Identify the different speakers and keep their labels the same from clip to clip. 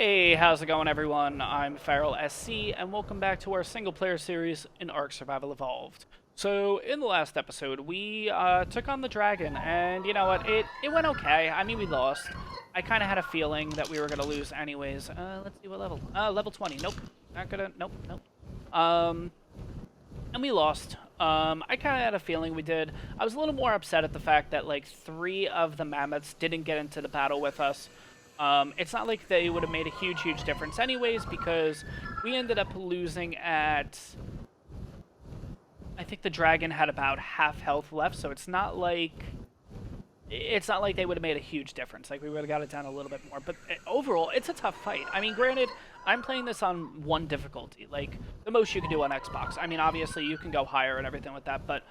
Speaker 1: Hey, how's it going, everyone? I'm Feral SC, and welcome back to our single-player series in ARK Survival Evolved. So, in the last episode, we took on the dragon, and you know what? It went okay. I mean, we lost. I kind of had a feeling that we were gonna lose anyways. Let's see what level. Level 20. Nope. Not gonna. Nope. Nope. And we lost. I kind of had a feeling we did. I was a little more upset at the fact that like 3 of the mammoths didn't get into the battle with us. It's not like they would have made a huge difference anyways, because we ended up losing at... I think the dragon had about half health left, so it's not like they would have made a huge difference. Like, we would have got it down a little bit more. But overall, it's a tough fight. I mean, granted, I'm playing this on 1 difficulty. Like, the most you can do on Xbox. I mean, obviously, you can go higher and everything with that, but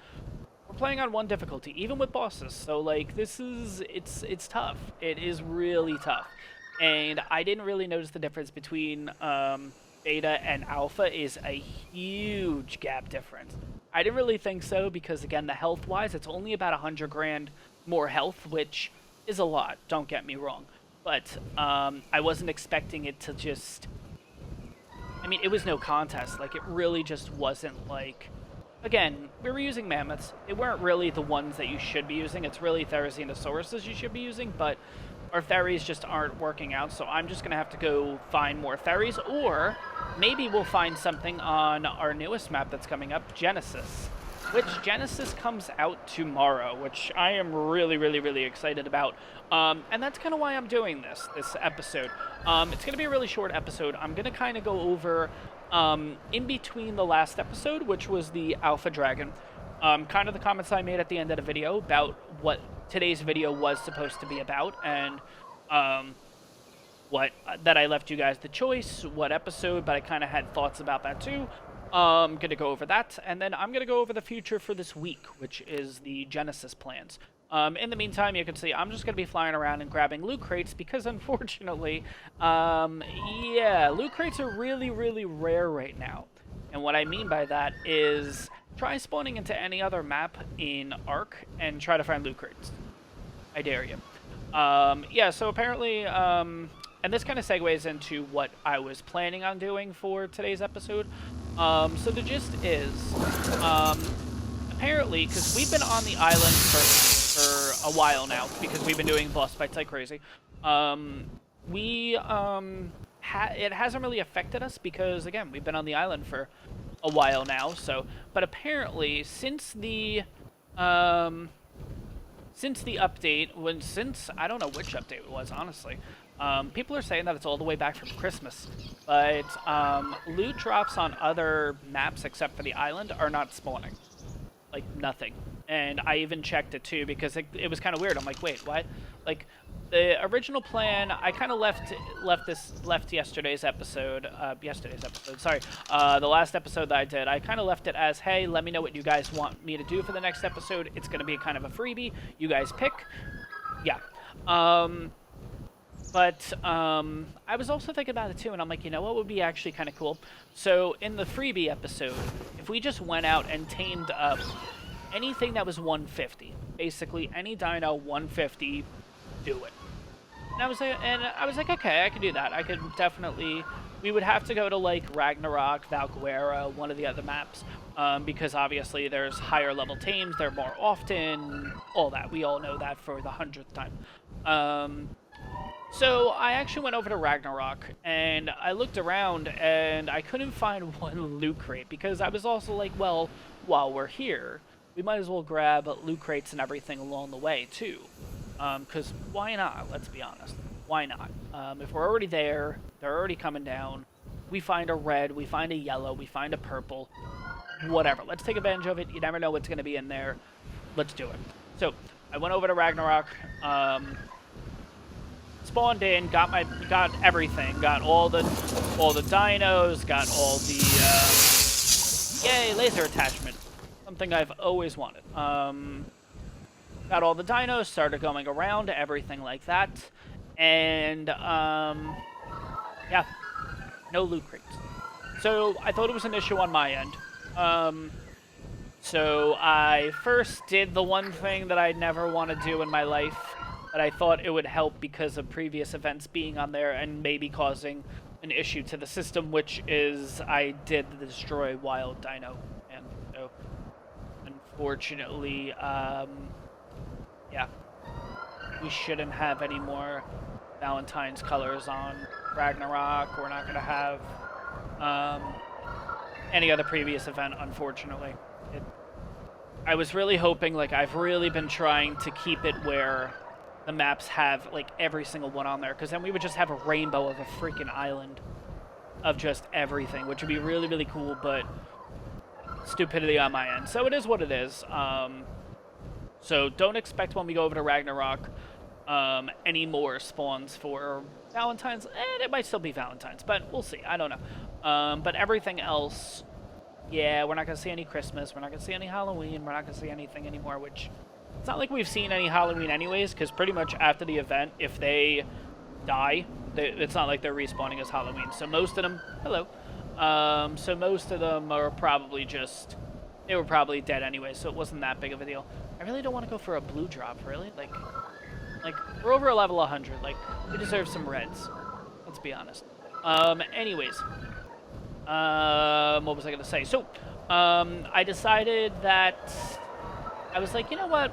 Speaker 1: we're playing on 1 difficulty, even with bosses. So, like, this is... It's tough. It is really tough. And I didn't really notice the difference between beta and alpha is a huge gap difference. I didn't really think so because, again, the health-wise, it's only about 100 grand more health, which is a lot, don't get me wrong. But I wasn't expecting it to just... I mean, it was no contest. Like, it really just wasn't like... Again, we were using mammoths. They weren't really the ones that you should be using. It's really Therizinosaurus you should be using, but our Theries just aren't working out, so I'm just going to have to go find more Theries, or maybe we'll find something on our newest map that's coming up, Genesis. Which Genesis comes out tomorrow, which I am really excited about. And that's kind of why I'm doing this episode. It's going to be a really short episode. I'm going to kind of go over, in between the last episode, which was the Alpha Dragon, kind of the comments I made at the end of the video about what today's video was supposed to be about, and that I left you guys the choice, what episode, but I kind of had thoughts about that too. I'm going to go over that, and then I'm going to go over the future for this week, which is the Genesis plans. In the meantime, you can see I'm just going to be flying around and grabbing loot crates because, unfortunately, yeah, loot crates are really rare right now. And what I mean by that is try spawning into any other map in ARK and try to find loot crates. I dare you. Yeah, so apparently, and this kind of segues into what I was planning on doing for today's episode. So the gist is, apparently, because we've been on the island for a while now, because we've been doing boss fights like crazy, it hasn't really affected us because, again, we've been on the island for a while now, so, but apparently, since the update, I don't know which update it was, honestly, people are saying that it's all the way back from Christmas, but loot drops on other maps except for the island are not spawning. Like, nothing. And I even checked it too because it was kind of weird. I'm like, wait, what? Like, the original plan, I kind of left yesterday's episode, sorry, the last episode that I did, I kind of left it as, hey, let me know what you guys want me to do for the next episode. It's going to be kind of a freebie. You guys pick. Yeah. But I was also thinking about it too, and I'm like, you know what would be actually kind of cool? So in the freebie episode, if we just went out and tamed up anything that was 150, basically any dino 150, do it. And I was like, okay, I can do that. I could definitely. We would have to go to like Ragnarok, Valguera, one of the other maps, because obviously there's higher level tames. They're more often. All that we all know that for the 100th time. So I actually went over to Ragnarok, and I looked around, and I couldn't find one loot crate, because I was also like, well, while we're here, we might as well grab loot crates and everything along the way, too. Because why not? Let's be honest. Why not? If we're already there, they're already coming down, we find a red, we find a yellow, we find a purple, whatever. Let's take advantage of it. You never know what's going to be in there. Let's do it. So I went over to Ragnarok, spawned in, got everything, got all the dinos, got all the yay, laser attachment, something I've always wanted. Got all the dinos, started going around, everything like that, and yeah, no loot crates. So I thought it was an issue on my end. So I first did the one thing that I never want to do in my life. but I thought it would help because of previous events being on there and maybe causing an issue to the system, which is I did destroy Wild Dino, and so unfortunately, yeah, we shouldn't have any more Valentine's colors on Ragnarok. We're not gonna have any other previous event, unfortunately. I was really hoping, like, I've really been trying to keep it where the maps have, like, every single one on there, because then we would just have a rainbow of a freaking island of just everything, which would be really, really cool, but stupidity on my end. So it is what it is. So don't expect when we go over to Ragnarok any more spawns for Valentine's. And it might still be Valentine's, but we'll see. I don't know. But everything else, yeah, we're not going to see any Christmas. We're not going to see any Halloween. We're not going to see anything anymore, which it's not like we've seen any Halloween anyways, because pretty much after the event, if they die, it's not like they're respawning as Halloween. So most of them, hello. So most of them are probably just, they were probably dead anyway, so it wasn't that big of a deal. I really don't want to go for a blue drop, really. Like we're over a level 100. Like, we deserve some reds. Let's be honest. Anyways. What was I going to say? So, I decided that I was like, you know what?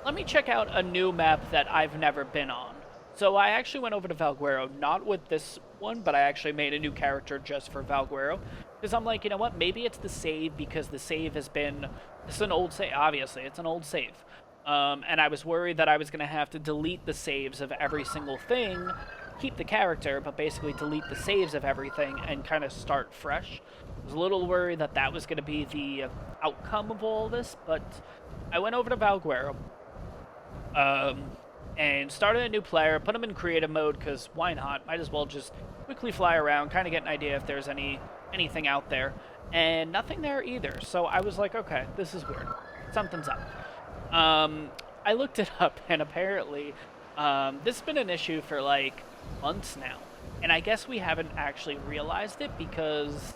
Speaker 1: Let me check out a new map that I've never been on. So I actually went over to Valguero, not with this one, but I actually made a new character just for Valguero. Because I'm like, you know what? Maybe it's the save, because the save has been... It's an old save, obviously. It's an old save. And I was worried that I was going to have to delete the saves of every single thing, keep the character, but basically delete the saves of everything and kind of start fresh. I was a little worried that that was going to be the outcome of all this, but I went over to Valguero. And started a new player, put him in creative mode, because why not? Might as well just quickly fly around, kind of get an idea if there's anything out there. And nothing there either. So I was like, okay, this is weird. Something's up. I looked it up, and apparently this has been an issue for like months now. And I guess we haven't actually realized it because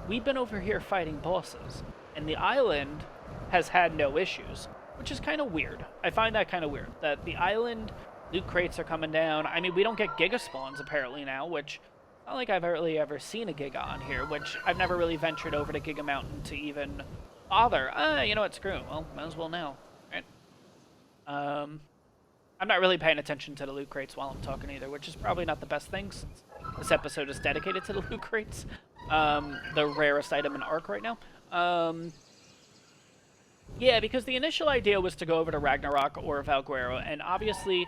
Speaker 1: we've been over here fighting bosses. And the island has had no issues, which is kind of weird. I find that kind of weird, that the island loot crates are coming down. I mean, we don't get Giga spawns apparently now, which not like I've really ever seen a Giga on here, which I've never really ventured over to Giga Mountain to even bother. You know what, screw it. Well, might as well now, right? I'm not really paying attention to the loot crates while I'm talking either, which is probably not the best thing, since this episode is dedicated to the loot crates. The rarest item in ARK right now. Yeah, because the initial idea was to go over to Ragnarok or Valguero, and obviously,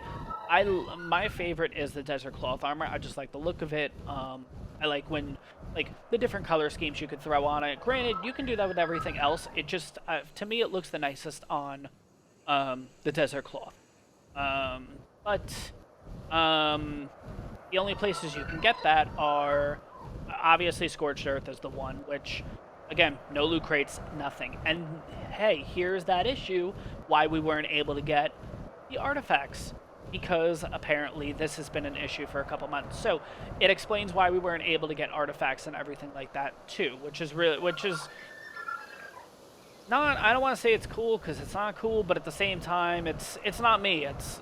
Speaker 1: my favorite is the Desert Cloth armor. I just like the look of it. I like when, like, the different color schemes you could throw on it. Granted, you can do that with everything else. It just, to me, it looks the nicest on the Desert Cloth. But the only places you can get that are, obviously, Scorched Earth is the one, which... Again, no loot crates, nothing. And hey, here's that issue why we weren't able to get the artifacts. Because apparently this has been an issue for a couple months. So it explains why we weren't able to get artifacts and everything like that too. Which is not, I don't want to say it's cool because it's not cool, but at the same time, it's not me. It's,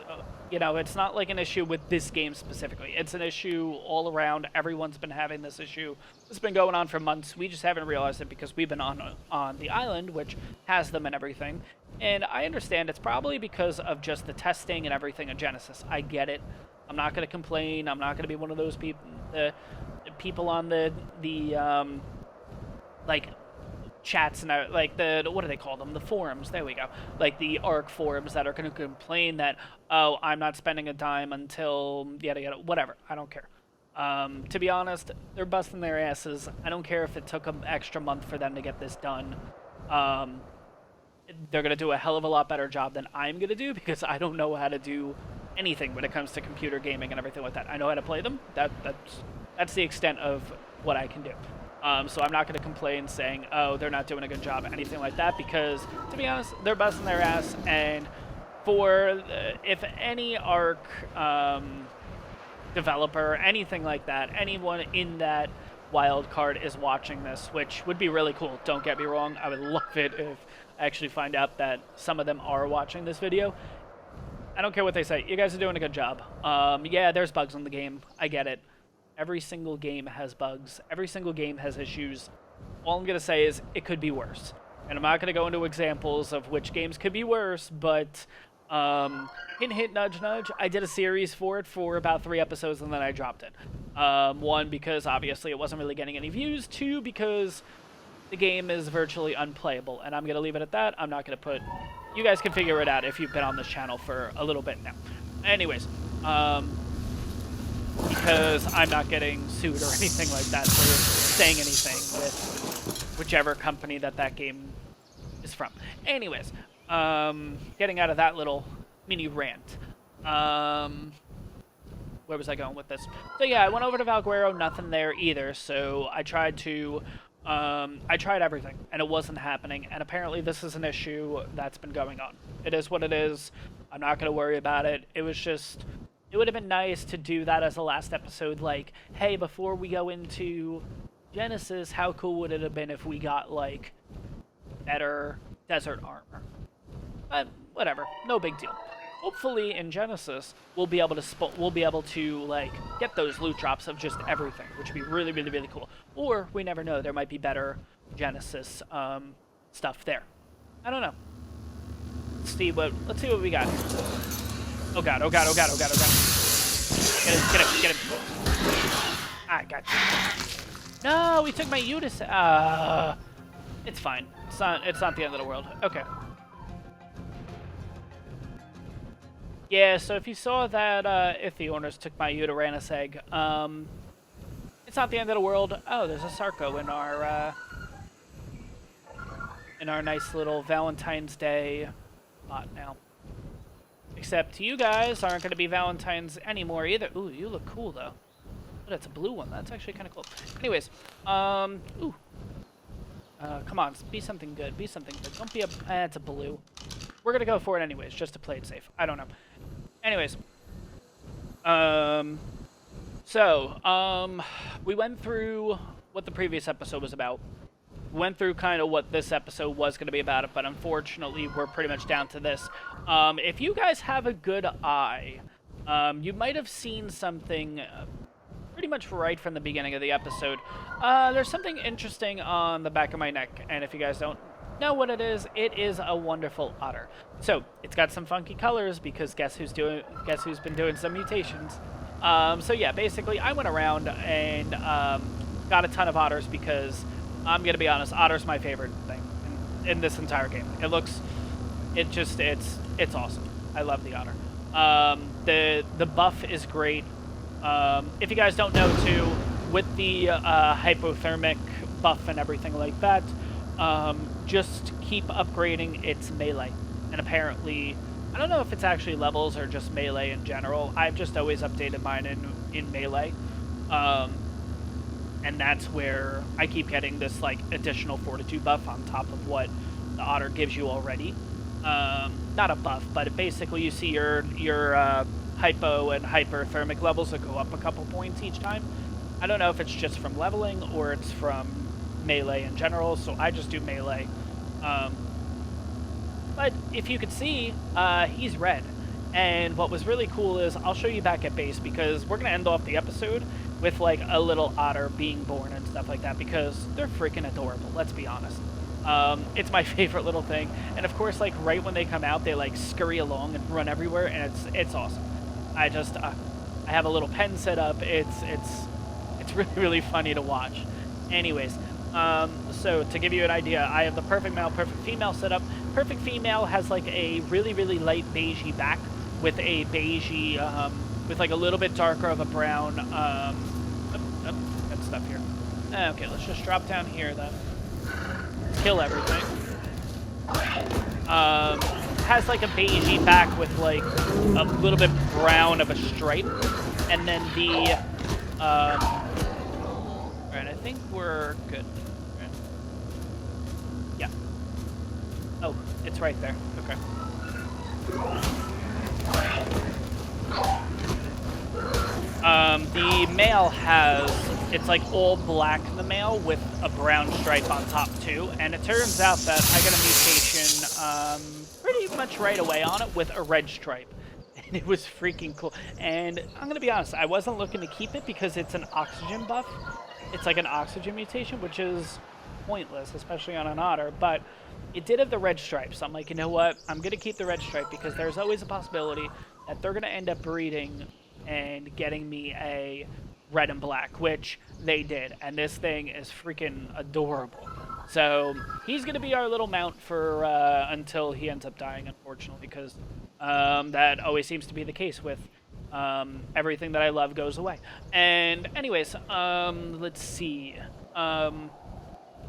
Speaker 1: you know, it's not like an issue with this game specifically. It's an issue all around. Everyone's been having this issue. It's been going on for months. We just haven't realized it because we've been on the island, which has them and everything. And I understand it's probably because of just the testing and everything in Genesis. I get it. I'm not going to complain. I'm not going to be one of those people, people on the like, chats and like what do they call them, the forums, there we go, like the ARK forums that are going to complain that, oh, I'm not spending a dime until yada yada, whatever. I don't care. To be honest, they're busting their asses. I don't care if it took an extra month for them to get this done. They're going to do a hell of a lot better job than I'm going to do, because I don't know how to do anything when it comes to computer gaming and everything like that. I know how to play them. That's the extent of what I can do. So I'm not going to complain saying, oh, they're not doing a good job, anything like that, because, to be honest, they're busting their ass, and for, if any ARK developer, anything like that, anyone in that wild card is watching this, which would be really cool, don't get me wrong, I would love it if I actually find out that some of them are watching this video. I don't care what they say. You guys are doing a good job. Yeah, there's bugs in the game. I get it. Every single game has bugs. Every single game has issues. All I'm going to say is it could be worse. And I'm not going to go into examples of which games could be worse, but hint, hint, nudge, nudge. I did a series for it for about 3 episodes, and then I dropped it. 1, because obviously it wasn't really getting any views. 2, because the game is virtually unplayable. And I'm going to leave it at that. I'm not going to put... You guys can figure it out if you've been on this channel for a little bit now. Anyways, because I'm not getting sued or anything like that for saying anything with whichever company that game is from. Anyways, getting out of that little mini rant. Where was I going with this? So yeah, I went over to Valguero, nothing there either, so I tried everything, and it wasn't happening, and apparently this is an issue that's been going on. It is what it is. I'm not going to worry about it. It was just... It would have been nice to do that as a last episode, like, hey, before we go into Genesis, how cool would it have been if we got, like, better desert armor? But whatever, no big deal. Hopefully in Genesis, we'll be able to like get those loot drops of just everything, which would be really, really, really cool. Or we never know, there might be better Genesis stuff there. I don't know. Let's see what we got here. Oh god, oh god, oh god, oh god, oh god. Get him, get him, get him. I got you. No, he took my Utis. It's fine. It's not the end of the world. Okay. Yeah, so if you saw that Ichthyornis took my Uranus egg, it's not the end of the world. Oh, there's a Sarco in our nice little Valentine's Day spot now. Except you guys aren't going to be Valentine's anymore either. Ooh, you look cool though. Oh, that's a blue one. That's actually kind of cool. Anyways, ooh. Come on, be something good. Be something good. Don't be a... it's a blue. We're going to go for it anyways, just to play it safe. I don't know. Anyways. We went through what the previous episode was about. We went through kind of what this episode was going to be about, but unfortunately, we're pretty much down to this. If you guys have a good eye, you might have seen something... pretty much right from the beginning of the episode. There's something interesting on the back of my neck, and if you guys don't know what it is a wonderful otter. So it's got some funky colors because guess who's been doing some mutations. So yeah, basically I went around and got a ton of otters because I'm gonna be honest, otter's my favorite thing in this entire game. It's awesome. I love the otter. The buff is great. If you guys don't know too, with the hypothermic buff and everything like that, just keep upgrading its melee. And apparently, I don't know if it's actually levels or just melee in general. I've just always updated mine in melee. And that's where I keep getting this like additional fortitude buff on top of what the otter gives you already. Not a buff, but basically you see your hypo and hyperthermic levels that go up a couple points each time. I don't know if it's just from leveling or it's from melee in general, so I just do melee. But if you could see, he's red. And what was really cool is, I'll show you back at base, because we're going to end off the episode with like a little otter being born and stuff like that, because they're freaking adorable, let's be honest. It's my favorite little thing. And of course, like right when they come out, they like scurry along and run everywhere, and it's awesome. I have a little pen set up. It's really, really funny to watch. Anyways, so to give you an idea, I have the perfect male, perfect female set up. Perfect female has like a really, really light beigey back with a beigey, with like a little bit darker of a brown, got stuff here. Okay, let's just drop down here then. Kill everything. Has like a beigey back with like a little bit brown of a stripe, and then the alright, I think we're good. Right. Yeah. Oh, it's right there. Okay. The male has, it's like all black, the male, with a brown stripe on top too, and it turns out that I got a mutation pretty much right away on it with a red stripe. and it was freaking cool. And I'm gonna be honest, I wasn't looking to keep it because it's an oxygen buff. It's like an oxygen mutation, which is pointless, especially on an otter, but it did have the red stripe. So I'm like, you know what? I'm going to keep the red stripe because there's always a possibility that they're going to end up breeding and getting me a red and black, which they did. And this thing is freaking adorable. So he's going to be our little mount for until he ends up dying, unfortunately, because that always seems to be the case with everything that I love goes away. And anyways, let's see.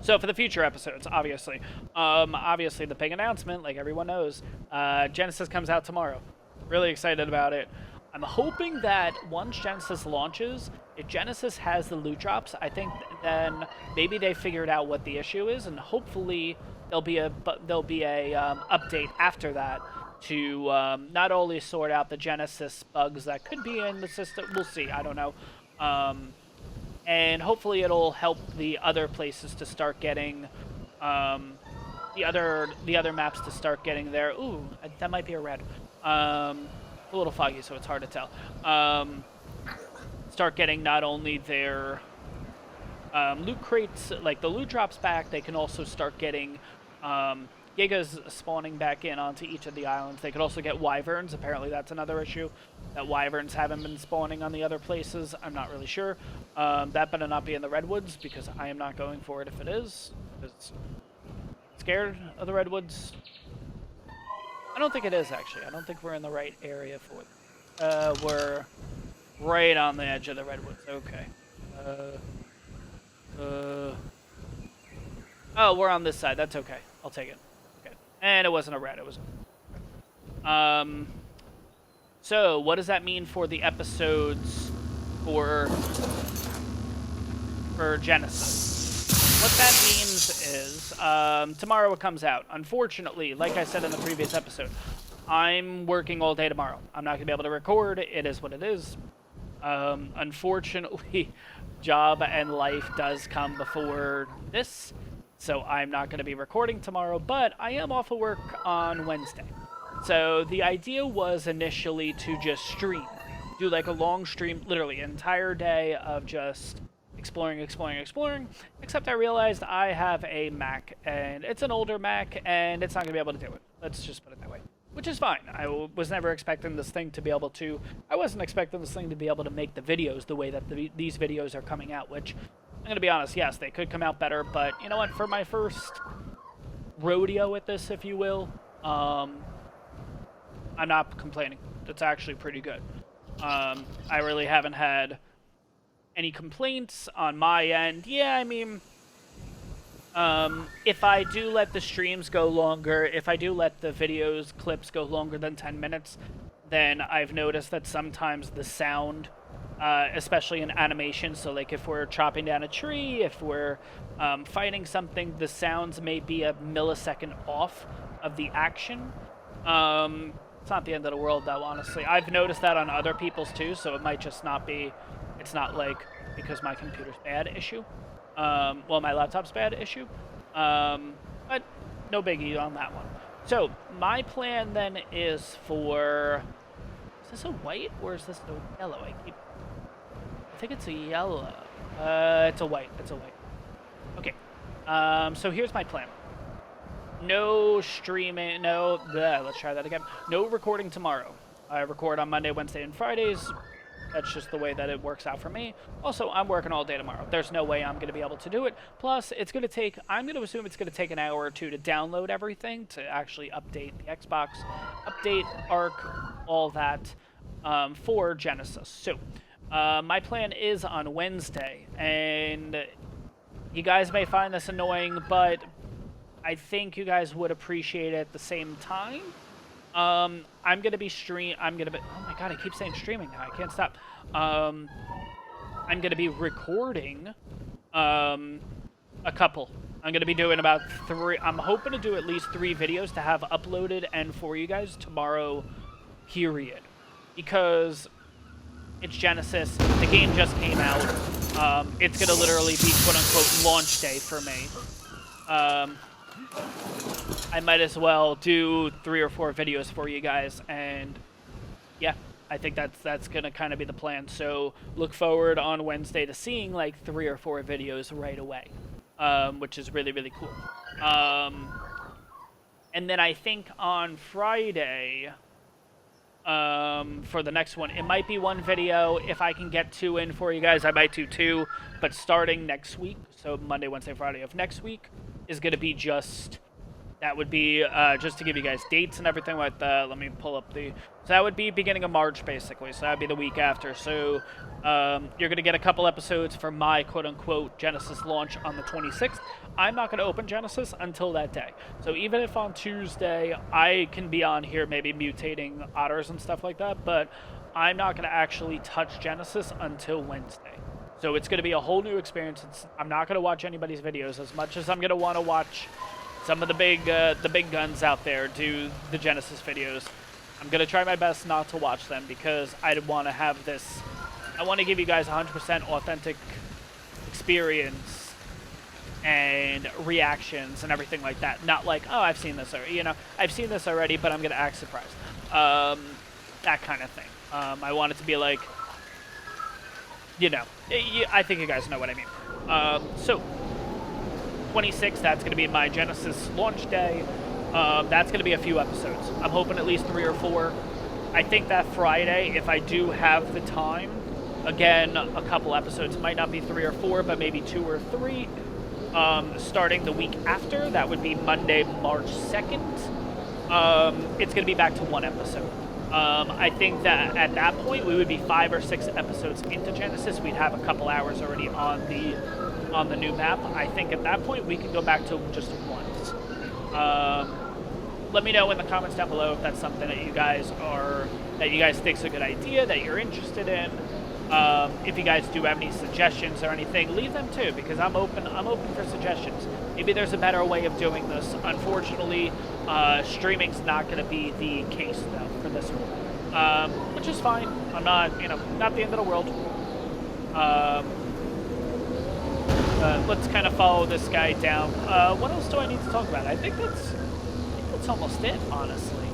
Speaker 1: So for the future episodes, obviously the big announcement, like everyone knows, Genesis comes out tomorrow. Really excited about it. I'm hoping that once Genesis launches, if Genesis has the loot drops, I think then maybe they figured out what the issue is, and hopefully there'll be a update after that to not only sort out the Genesis bugs that could be in the system. We'll see. I don't know. And hopefully it'll help the other places to start getting the other maps to start getting their. Ooh, that might be a red. A little foggy, so it's hard to tell. Start getting not only their loot crates, like the loot drops back, they can also start getting Gigas spawning back in onto each of the islands. They could also get wyverns. Apparently that's another issue, that wyverns haven't been spawning on the other places. I'm not really sure. That better not be in the redwoods, because I am not going for it if it is. Because I'm scared of the redwoods. I don't think it is, actually. I don't think we're in the right area for it. We're right on the edge of the redwoods. Okay. Oh, we're on this side. That's okay. I'll take it. Okay. And it wasn't a red. It was a... So, what does that mean for the episodes for Genesis? What that means is, tomorrow it comes out. Unfortunately, like I said in the previous episode, I'm working all day tomorrow. I'm not going to be able to record. It is what it is. Unfortunately, job and life does come before this, so I'm not going to be recording tomorrow, but I am off of work on Wednesday. So the idea was initially to just stream. Do like a long stream, literally an entire day of just exploring, except I realized I have a Mac, and it's an older Mac, and it's not going to be able to do it. Let's just put it that way. Which is fine. I was never expecting this thing to be able to... I wasn't expecting this thing to be able to make the videos the way that these videos are coming out, which, I'm going to be honest, yes, they could come out better, but you know what? For my first rodeo with this, if you will, I'm not complaining. It's actually pretty good. I really haven't had any complaints on my end. Yeah, I mean, if I do let the streams go longer, if I do let the videos, clips go longer than 10 minutes, then I've noticed that sometimes the sound, especially in animation, so like if we're chopping down a tree, if we're fighting something, the sounds may be a millisecond off of the action. It's not the end of the world, though, honestly. I've noticed that on other people's, too, so it might just not be... It's not, like, because my computer's bad issue. Well, my laptop's bad issue. But no biggie on that one. So, my plan, then, is for... Is this a white, or is this a yellow? I think it's a yellow. It's a white. It's a white. Okay. So, here's my plan. No streaming, let's try that again. No recording tomorrow. I record on Monday, Wednesday, and Fridays. That's just the way that it works out for me. Also, I'm working all day tomorrow. There's no way I'm going to be able to do it. Plus, it's going to take, I'm going to assume it's going to take an hour or two to download everything, to actually update the Xbox, update ARK, all that, for Genesis. So, my plan is on Wednesday, and you guys may find this annoying, but I think you guys would appreciate it at the same time. I'm gonna be oh my god, I keep saying streaming now, I can't stop. I'm gonna be recording, a couple. I'm gonna be doing about 3, I'm hoping to do at least 3 videos to have uploaded and for you guys tomorrow, period. Because it's Genesis, the game just came out, it's gonna literally be quote-unquote launch day for me. I might as well do 3 or 4 videos for you guys, and yeah, I think that's gonna kind of be the plan. So look forward on Wednesday to seeing like 3 or 4 videos right away, which is really really cool. And then I think on Friday, for the next one, it might be 1 video. If I can get 2 in for you guys, I might do 2. But starting next week, so Monday, Wednesday, Friday of next week, is gonna be just that would be just to give you guys dates and everything like that. Let me pull up the. So that would be beginning of March, basically. So that would be the week after. So you're going to get a couple episodes for my quote-unquote Genesis launch on the 26th. I'm not going to open Genesis until that day. So even if on Tuesday I can be on here maybe mutating otters and stuff like that, but I'm not going to actually touch Genesis until Wednesday. So it's going to be a whole new experience. I'm not going to watch anybody's videos as much as I'm going to want to watch some of the big guns out there do the Genesis videos. I'm gonna try my best not to watch them because I want to have this. I want to give you guys 100% authentic experience and reactions and everything like that. Not like, oh, I've seen this already. You know, I've seen this already, but I'm gonna act surprised. That kind of thing. I want it to be like, you know, I think you guys know what I mean. So. 26th, that's going to be my Genesis launch day. That's going to be a few episodes. I'm hoping at least 3 or 4. I think that Friday, if I do have the time, again, a couple episodes. Might not be 3 or 4, but maybe 2 or 3. Starting the week after, that would be Monday, March 2nd. It's going to be back to 1 episode. I think that at that point, we would be 5 or 6 episodes into Genesis. We'd have a couple hours already on the new map. I think at that point we can go back to just once. Let me know in the comments down below if that's something that you guys think is a good idea, that you're interested in. If you guys do have any suggestions or anything, leave them too, because I'm open for suggestions. Maybe there's a better way of doing this. Unfortunately, streaming's not going to be the case though for this one, which is fine. I'm not, not the end of the world. Let's kind of follow this guy down. What else do I need to talk about? I think that's almost it, honestly.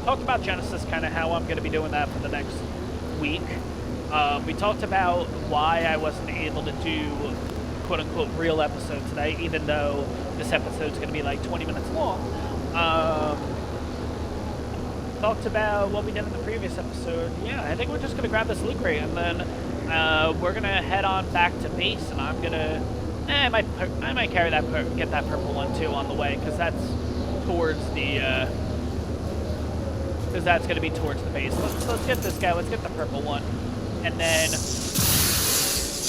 Speaker 1: Talked about Genesis, kind of how I'm going to be doing that for the next week. We talked about why I wasn't able to do quote-unquote real episode today, even though this episode's going to be like 20 minutes long. Talked about what we did in the previous episode. Yeah, I think we're just going to grab this loot crate and then we're gonna head on back to base, and I'm gonna. I might carry get that purple one too on the way, because that's towards the. Because that's gonna be towards the base. Let's get this guy. Let's get the purple one, and then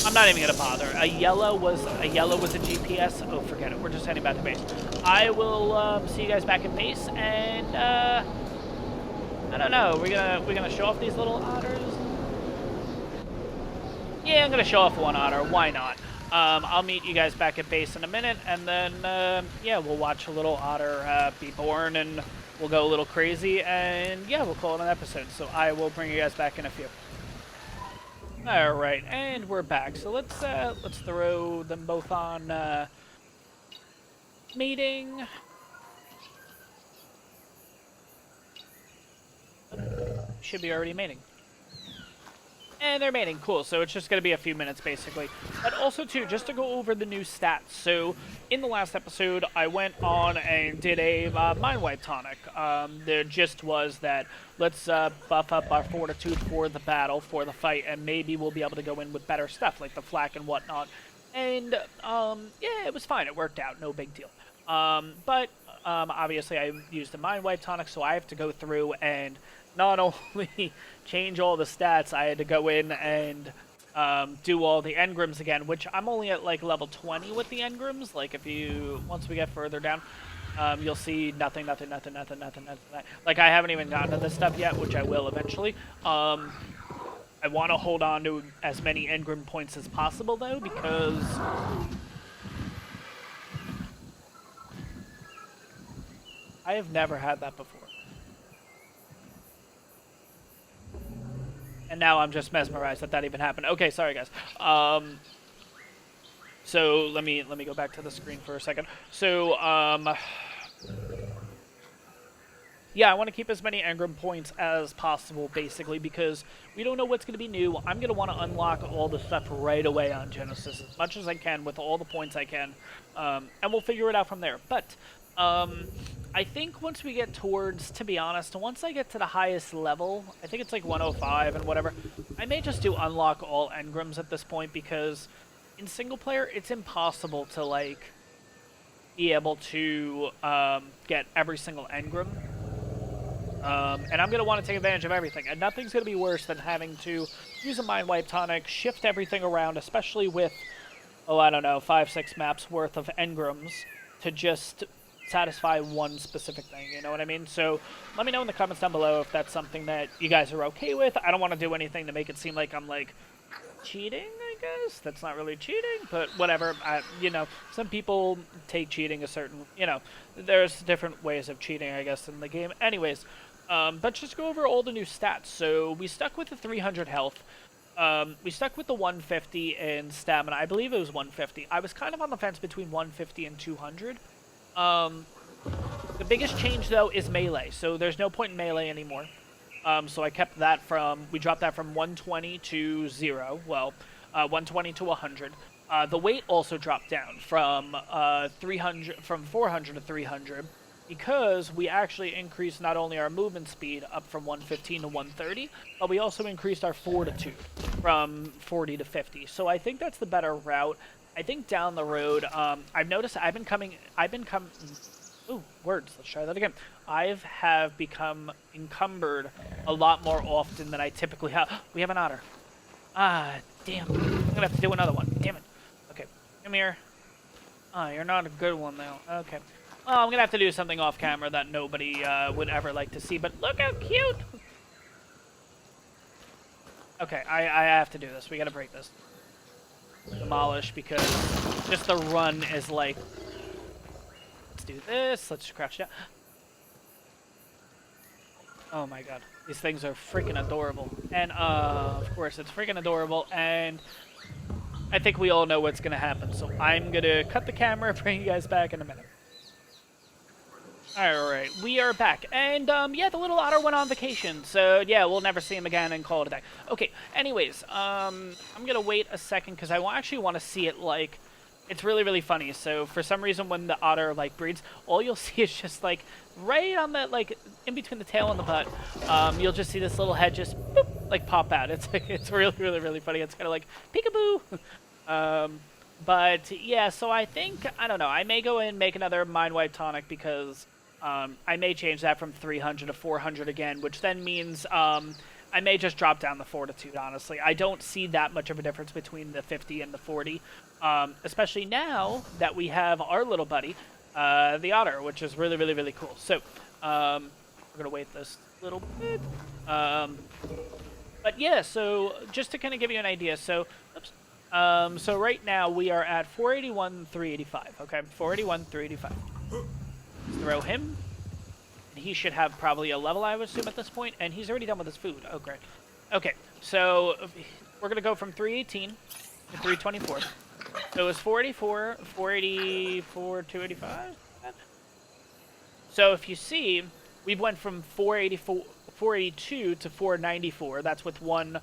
Speaker 1: I'm not even gonna bother. A yellow was a GPS. Oh, forget it. We're just heading back to base. I will see you guys back in base, and I don't know. We're gonna show off these little otters. Yeah, I'm going to show off one otter. Why not? I'll meet you guys back at base in a minute, and then, yeah, we'll watch a little otter be born, and we'll go a little crazy, and, yeah, we'll call it an episode. So I will bring you guys back in a few. All right, and we're back. So let's throw them both on meeting. Should be already mating. And they're mating. Cool. So it's just going to be a few minutes, basically. But also, too, just to go over the new stats. So in the last episode, I went on and did a Mind Wipe tonic. The gist was that let's buff up our fortitude for the battle, for the fight, and maybe we'll be able to go in with better stuff, like the flak and whatnot. And, yeah, it was fine. It worked out. No big deal. But, obviously, I used the Mind Wipe tonic, so I have to go through and not only change all the stats, I had to go in and do all the engrams again, which I'm only at like level 20 with the engrams. Like once we get further down, you'll see nothing. Like I haven't even gotten to this stuff yet, which I will eventually. I want to hold on to as many engram points as possible though, because I have never had that before. And now I'm just mesmerized that even happened. Okay, sorry guys. So let me go back to the screen for a second. So yeah, I want to keep as many engram points as possible, basically, because we don't know what's going to be new. I'm going to want to unlock all the stuff right away on Genesis, as much as I can, with all the points I can, and we'll figure it out from there. But I think once we get towards, to be honest, once I get to the highest level, I think it's like 105 and whatever, I may just do unlock all engrams at this point, because in single player, it's impossible to, like, be able to get every single engram. And I'm going to want to take advantage of everything. And nothing's going to be worse than having to use a Mind Wipe Tonic, shift everything around, especially with, oh, I don't know, 5-6 maps worth of engrams to just satisfy one specific thing, you know what I mean? So let me know in the comments down below if that's something that you guys are okay with. I don't want to do anything to make it seem like I'm, like, cheating, I guess. That's not really cheating, but whatever. You know, some people take cheating a certain, you know, there's different ways of cheating, I guess, in the game. Anyways, but just go over all the new stats. So we stuck with the 300 health. We stuck with the 150 in stamina. I believe it was 150. I was kind of on the fence between 150 and 200. The biggest change, though, is melee. So there's no point in melee anymore. So I kept that we dropped that from 120 to 0. Well, 120 to 100. The weight also dropped down from 400 to 300, because we actually increased not only our movement speed up from 115 to 130, but we also increased our fortitude from 40 to 50. So I think that's the better route. I think down the road, I've noticed ooh, words. Let's try that again. have become encumbered a lot more often than I typically have. We have an otter. Ah, damn. I'm gonna have to do another one. Damn it. Okay, come here. Oh, you're not a good one, though. Okay. Oh, I'm gonna have to do something off camera that nobody would ever like to see, but look how cute! Okay, I have to do this. We gotta break this. Demolish, because just the run is like... Let's do this. Let's crouch down. Oh my god. These things are freaking adorable. And, of course, it's freaking adorable, and I think we all know what's gonna happen, so I'm gonna cut the camera, bring you guys back in a minute. Alright, we are back, and, yeah, the little otter went on vacation, so, yeah, we'll never see him again and call it a day. Okay, anyways, I'm gonna wait a second, because I actually want to see it, like, it's really, really funny. So, for some reason, when the otter, like, breeds, all you'll see is just, like, right on the, like, in between the tail and the butt, you'll just see this little head just, boop, like, pop out. It's, like, it's really, really, really funny. It's kind of like, peekaboo! But, yeah, so I think, I don't know, I may go in and make another Mind Wipe Tonic, because... I may change that from 300 to 400 again, which then means I may just drop down the fortitude, honestly. I don't see that much of a difference between the 50 and the 40, especially now that we have our little buddy, the otter, which is really, really, really cool. So, we're going to wait this little bit. But yeah, so just to kind of give you an idea, so, oops. So right now we are at 481, 385, okay? 481, 385. Throw him, and he should have probably a level, I would assume, at this point, and he's already done with his food. Oh, great. Okay, so we're going to go from 318 to 324. So it was 484, 484, 285? So if you see, we've went from 482 to 494. That's with one,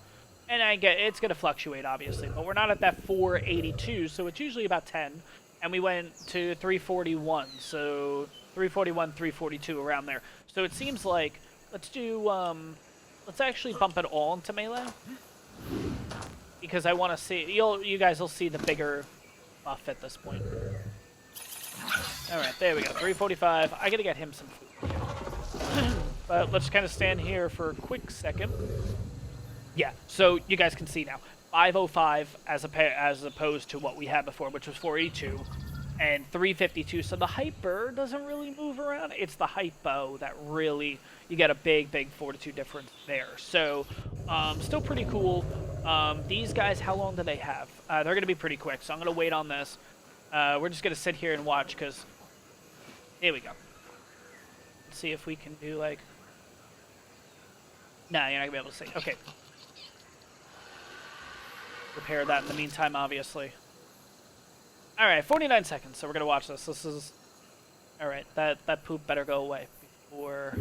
Speaker 1: and I get it's going to fluctuate, obviously, but we're not at that 482, so it's usually about 10. And we went to 341, so 341, 342, around there. So it seems like, let's do, let's actually bump it all into melee. Because I want to see, you guys will see the bigger buff at this point. Alright, there we go, 345. I gotta get him some food. But let's kind of stand here for a quick second. Yeah, so you guys can see now. 505 as opposed to what we had before, which was 482 and 352. So the hyper doesn't really move around. It's the hypo that really, you get a big, big fortitude difference there. So still pretty cool. These guys, how long do they have? They're going to be pretty quick, so I'm going to wait on this. We're just going to sit here and watch, because here we go. Let's see if we can do, like... Nah, you're not going to be able to see. Okay. Repair that in the meantime, obviously. Alright, 49 seconds, so we're gonna watch this. This is... Alright, that poop better go away before...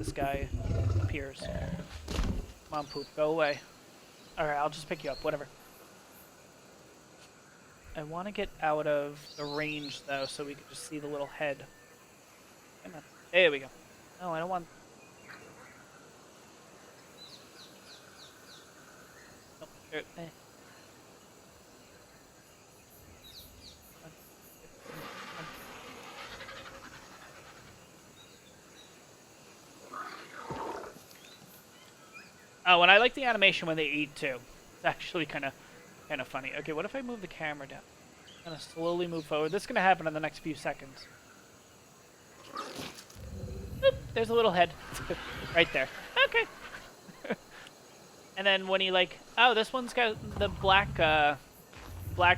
Speaker 1: this guy appears. Come on, poop, go away. Alright, I'll just pick you up, whatever. I want to get out of the range, though, so we can just see the little head. Come on. There we go. No, I don't want... Nope. Oh, and I like the animation when they eat, too. It's actually kind of funny. Okay, what if I move the camera down? I'm going to slowly move forward. This is going to happen in the next few seconds. Boop, there's a little head. Right there. Okay. And then when he, like... Oh, this one's got the black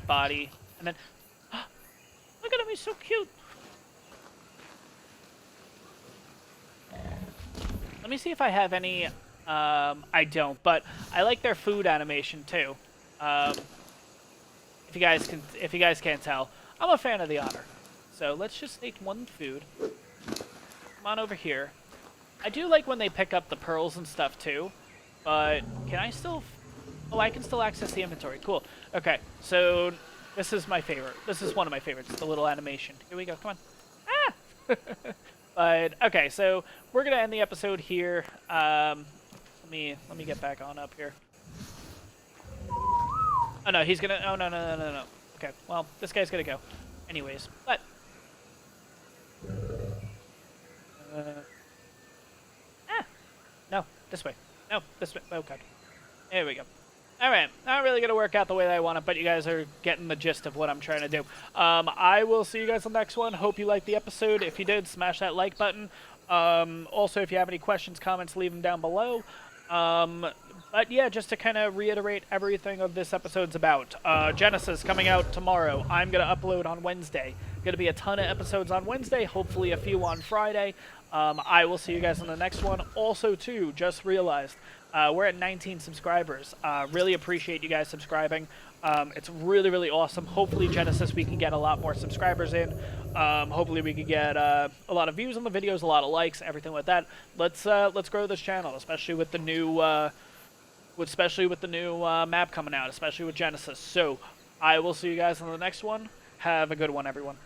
Speaker 1: body. And then... Look at him, he's so cute. Let me see if I have any... I don't, but I like their food animation too. If you guys can't tell, I'm a fan of the otter. So let's just take one food. Come on over here. I do like when they pick up the pearls and stuff too, but can I still? Oh, I can still access the inventory. Cool. Okay, so this is my favorite. This is one of my favorites. The little animation. Here we go. Come on. Ah. But okay, so we're gonna end the episode here. Let me get back on up here. Oh no, he's gonna. Oh no. Okay, well this guy's gonna go. Anyways, but. No, this way. No, this way. Oh god. There we go. Alright, not really going to work out the way that I want it, but you guys are getting the gist of what I'm trying to do. I will see you guys on the next one. Hope you liked the episode. If you did, smash that like button. Also, if you have any questions, comments, leave them down below. But yeah, just to kind of reiterate everything of this episode's about. Genesis coming out tomorrow. I'm going to upload on Wednesday. Going to be a ton of episodes on Wednesday, hopefully a few on Friday. I will see you guys on the next one. Also, too, just realized we're at 19 subscribers. Really appreciate you guys subscribing. It's really, really awesome. Hopefully, Genesis, we can get a lot more subscribers in. Hopefully, we can get a lot of views on the videos, a lot of likes, everything like that. Let's grow this channel, especially with the new map coming out, especially with Genesis. So, I will see you guys on the next one. Have a good one, everyone.